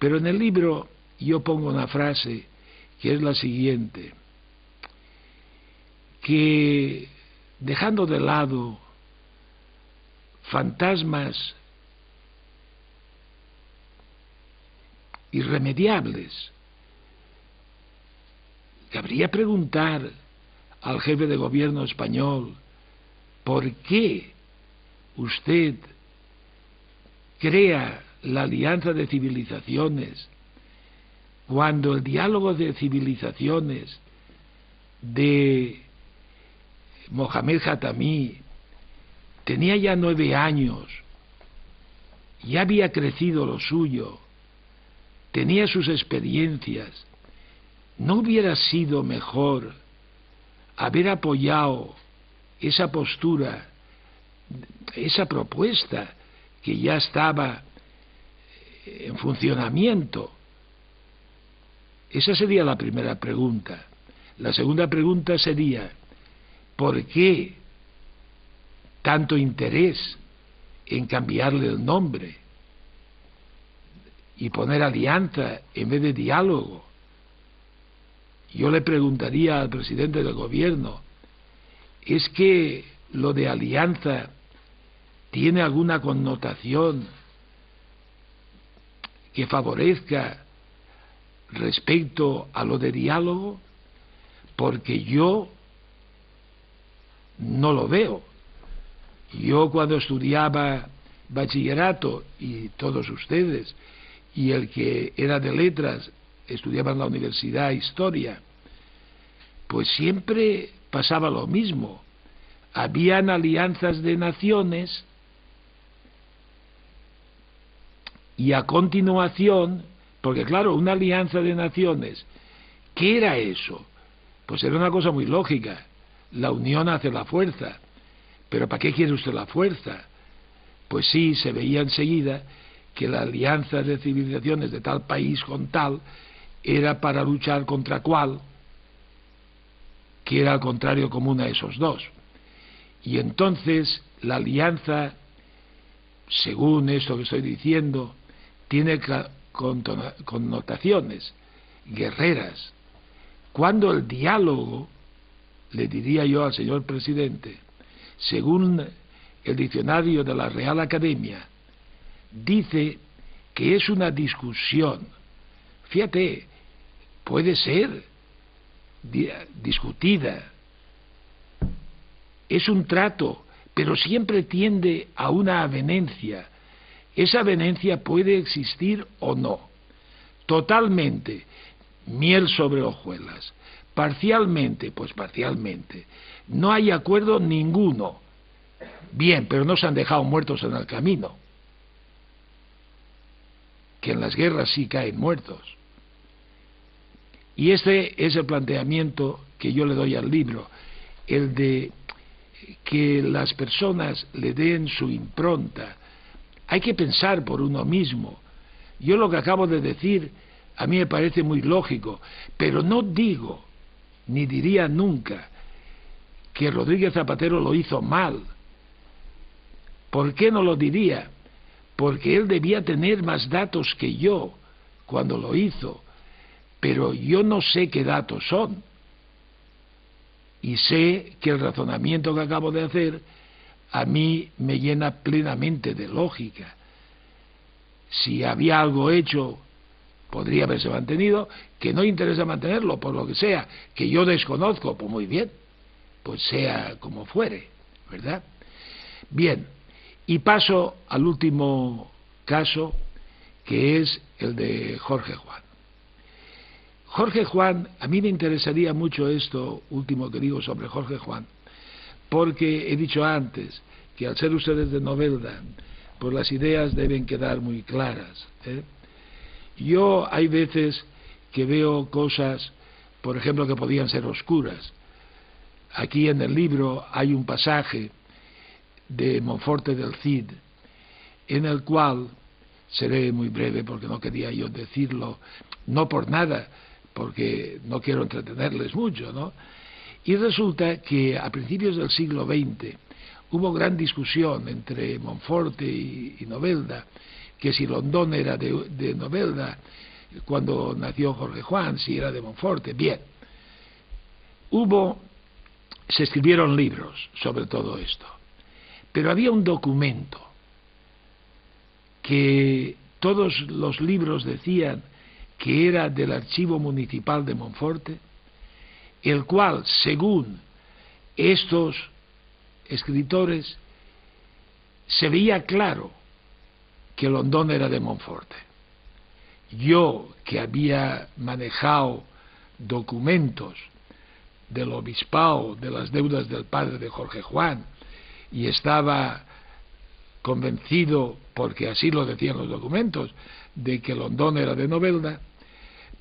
Pero en el libro yo pongo una frase que es la siguiente, que dejando de lado fantasmas irremediables, cabría preguntar al jefe de gobierno español por qué usted crea la alianza de civilizaciones cuando el diálogo de civilizaciones de Mohamed Khatami tenía ya 9 años, ya había crecido lo suyo, tenía sus experiencias. ¿No hubiera sido mejor haber apoyado esa postura, esa propuesta que ya estaba en funcionamiento? Esa sería la primera pregunta. La segunda pregunta sería, ¿por qué tanto interés en cambiarle el nombre y poner alianza en vez de diálogo? Yo le preguntaría al presidente del gobierno, ¿es que lo de alianza tiene alguna connotación que favorezca respecto a lo de diálogo? Porque yo no lo veo. Yo cuando estudiaba bachillerato, y todos ustedes, y el que era de letras, estudiaba en la universidad historia, pues siempre pasaba lo mismo. Habían alianzas de naciones y a continuación, porque claro, una alianza de naciones, ¿qué era eso? Pues era una cosa muy lógica, la unión hace la fuerza. Pero ¿para qué quiere usted la fuerza? Pues sí, se veía enseguida que la alianza de civilizaciones de tal país con tal era para luchar contra cuál, que era al contrario común a esos dos. Y entonces la alianza, según esto que estoy diciendo, tiene connotaciones guerreras, cuando el diálogo, le diría yo al señor presidente, según el diccionario de la Real Academia, dice que es una discusión. Fíjate, puede ser discutida, es un trato, pero siempre tiende a una avenencia. Esa avenencia puede existir o no, totalmente, miel sobre hojuelas, parcialmente, pues parcialmente, no hay acuerdo ninguno. Bien, pero no se han dejado muertos en el camino, que en las guerras sí caen muertos. Y este es el planteamiento que yo le doy al libro, el de que las personas le den su impronta. Hay que pensar por uno mismo. Yo lo que acabo de decir a mí me parece muy lógico, pero no digo, ni diría nunca, que Rodríguez Zapatero lo hizo mal. ¿Por qué no lo diría? Porque él debía tener más datos que yo cuando lo hizo, pero yo no sé qué datos son. Y sé que el razonamiento que acabo de hacer a mí me llena plenamente de lógica. Si había algo hecho, podría haberse mantenido, que no interesa mantenerlo, por lo que sea, que yo desconozco, pues muy bien, pues sea como fuere, ¿verdad? Bien, y paso al último caso, que es el de Jorge Juan. Jorge Juan, a mí me interesaría mucho esto último que digo sobre Jorge Juan, porque he dicho antes que al ser ustedes de Novelda, pues las ideas deben quedar muy claras, ¿eh? Yo hay veces que veo cosas, por ejemplo, que podían ser oscuras. Aquí en el libro hay un pasaje de Monforte del Cid, en el cual, seré muy breve porque no quería yo decirlo, no por nada, porque no quiero entretenerles mucho, ¿no? Y resulta que a principios del siglo XX hubo gran discusión entre Monforte y Novelda, que si Londón era de Novelda, cuando nació Jorge Juan, si era de Monforte. Bien, se escribieron libros sobre todo esto, pero había un documento que todos los libros decían que era del Archivo Municipal de Monforte, el cual, según estos escritores, se veía claro que Londón era de Monforte. Yo, que había manejado documentos del obispado, de las deudas del padre de Jorge Juan, y estaba convencido, porque así lo decían los documentos, de que Londón era de Novelda,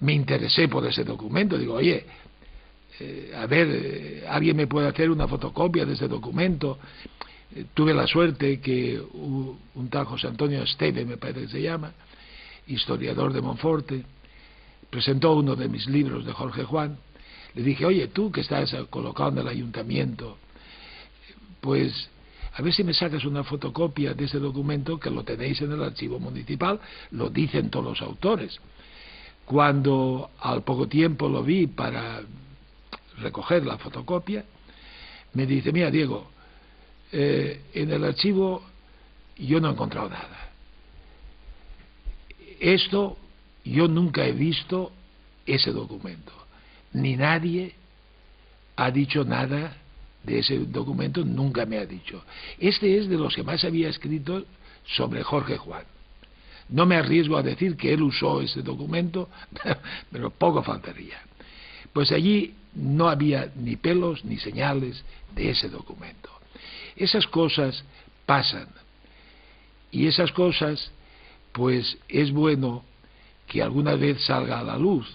me interesé por ese documento. Digo, oye, a ver, ¿alguien me puede hacer una fotocopia de ese documento? Tuve la suerte que un tal José Antonio Esteve, me parece que se llama, historiador de Monforte, presentó uno de mis libros de Jorge Juan. Le dije, oye, tú que estás colocado en el ayuntamiento, pues a ver si me sacas una fotocopia de ese documento, que lo tenéis en el archivo municipal, lo dicen todos los autores. Cuando al poco tiempo lo vi para recoger la fotocopia, me dice, mira, Diego, en el archivo yo no he encontrado nada. Yo nunca he visto ese documento, ni nadie ha dicho nada de ese documento, nunca me ha dicho. Este es de los que más había escrito sobre Jorge Juan. No me arriesgo a decir que él usó ese documento, pero poco faltaría. Pues allí no había ni pelos ni señales de ese documento. Esas cosas pasan, y esas cosas, pues es bueno que alguna vez salga a la luz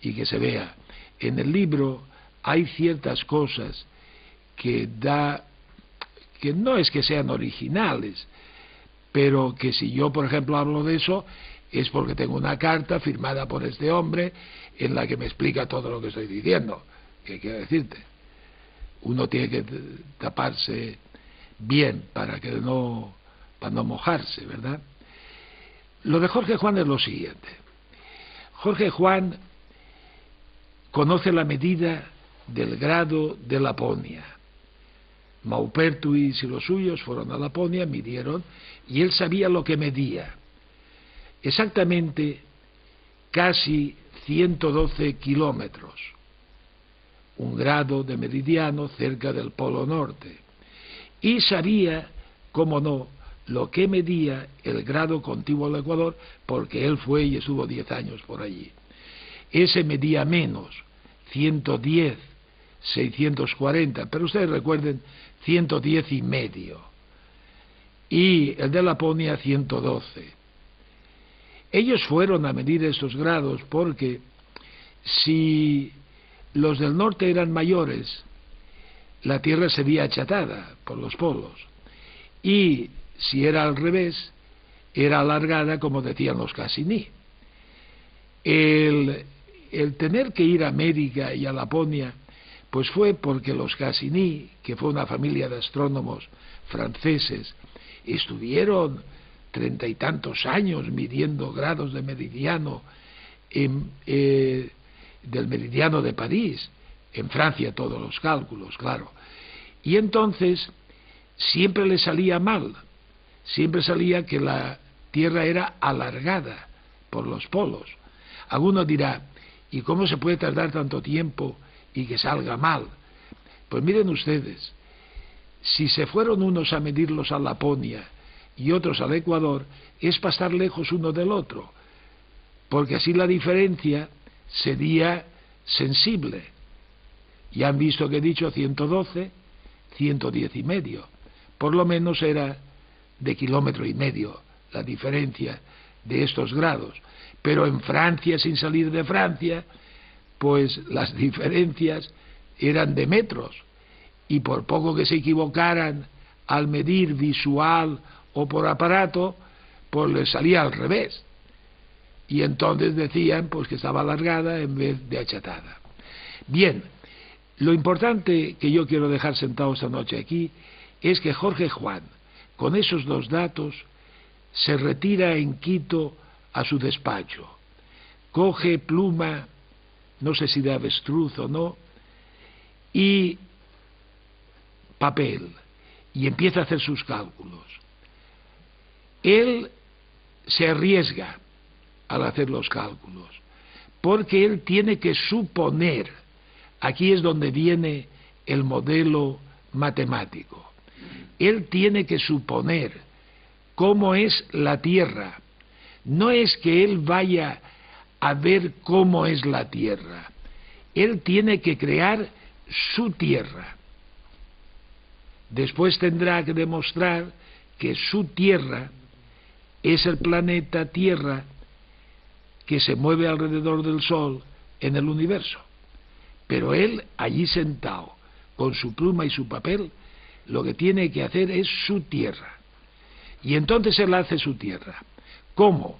y que se vea. En el libro hay ciertas cosas que no es que sean originales, pero que si yo, por ejemplo, hablo de eso, es porque tengo una carta firmada por este hombre en la que me explica todo lo que estoy diciendo. ¿Qué quiero decirte? Uno tiene que taparse bien para no mojarse, ¿verdad? Lo de Jorge Juan es lo siguiente. Jorge Juan conoce la medida del grado de Laponia. Maupertuis y los suyos fueron a Laponia, midieron, y él sabía lo que medía. Exactamente casi 112 kilómetros, un grado de meridiano cerca del Polo Norte. Y sabía, cómo no, lo que medía el grado contiguo al Ecuador, porque él fue y estuvo 10 años por allí. Ese medía menos, 110, 640, pero ustedes recuerden, 110 y medio. Y el de Laponia, 112. Ellos fueron a medir estos grados porque si los del norte eran mayores, la Tierra sería achatada por los polos. Y si era al revés, era alargada, como decían los Cassini. El tener que ir a América y a Laponia, pues fue porque los Cassini, que fue una familia de astrónomos franceses, estuvieron 30 y tantos años midiendo grados de meridiano del meridiano de París, en Francia todos los cálculos, claro. Y entonces siempre le salía mal, siempre salía que la Tierra era alargada por los polos. Alguno dirá, ¿y cómo se puede tardar tanto tiempo y que salga mal? Pues miren ustedes, si se fueron unos a medirlos a Laponia y otros al Ecuador, es para estar lejos uno del otro, porque así la diferencia sería sensible. Ya han visto que he dicho 112, 110 y medio, por lo menos era de 1,5 kilómetros la diferencia de estos grados. Pero en Francia, sin salir de Francia, pues las diferencias eran de metros, y por poco que se equivocaran al medir visual o por aparato, pues les salía al revés, y entonces decían pues que estaba alargada en vez de achatada. Bien, lo importante que yo quiero dejar sentado esta noche aquí es que Jorge Juan, con esos dos datos, se retira en Quito a su despacho, coge pluma, no sé si de avestruz o no, y papel, y empieza a hacer sus cálculos. Él se arriesga al hacer los cálculos, porque él tiene que suponer, aquí es donde viene el modelo matemático, él tiene que suponer cómo es la Tierra. No es que él vaya a ver cómo es la Tierra, él tiene que crear su Tierra. Después tendrá que demostrar que su Tierra es el planeta Tierra que se mueve alrededor del Sol en el universo. Pero él, allí sentado, con su pluma y su papel, lo que tiene que hacer es su Tierra. Y entonces él hace su Tierra. ¿Cómo?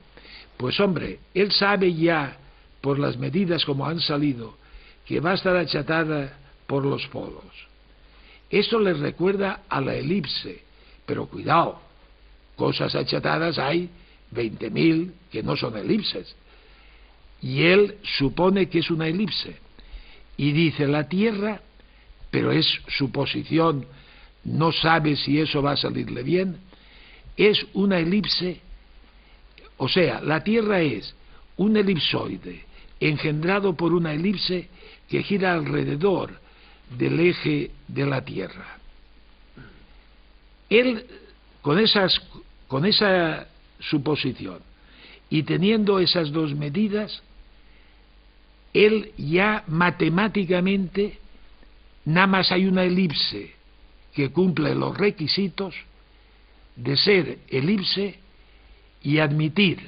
Pues hombre, él sabe ya, por las medidas como han salido, que va a estar achatada por los polos. Esto le recuerda a la elipse, pero cuidado, cosas achatadas hay 20.000 que no son elipses. Y él supone que es una elipse. Y dice la Tierra, pero es su posición, no sabe si eso va a salirle bien, es una elipse, o sea, la Tierra es un elipsoide engendrado por una elipse que gira alrededor del eje de la Tierra. Él, con esa suposición y teniendo esas dos medidas, él ya matemáticamente, nada más hay una elipse que cumple los requisitos de ser elipse y admitir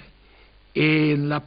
en la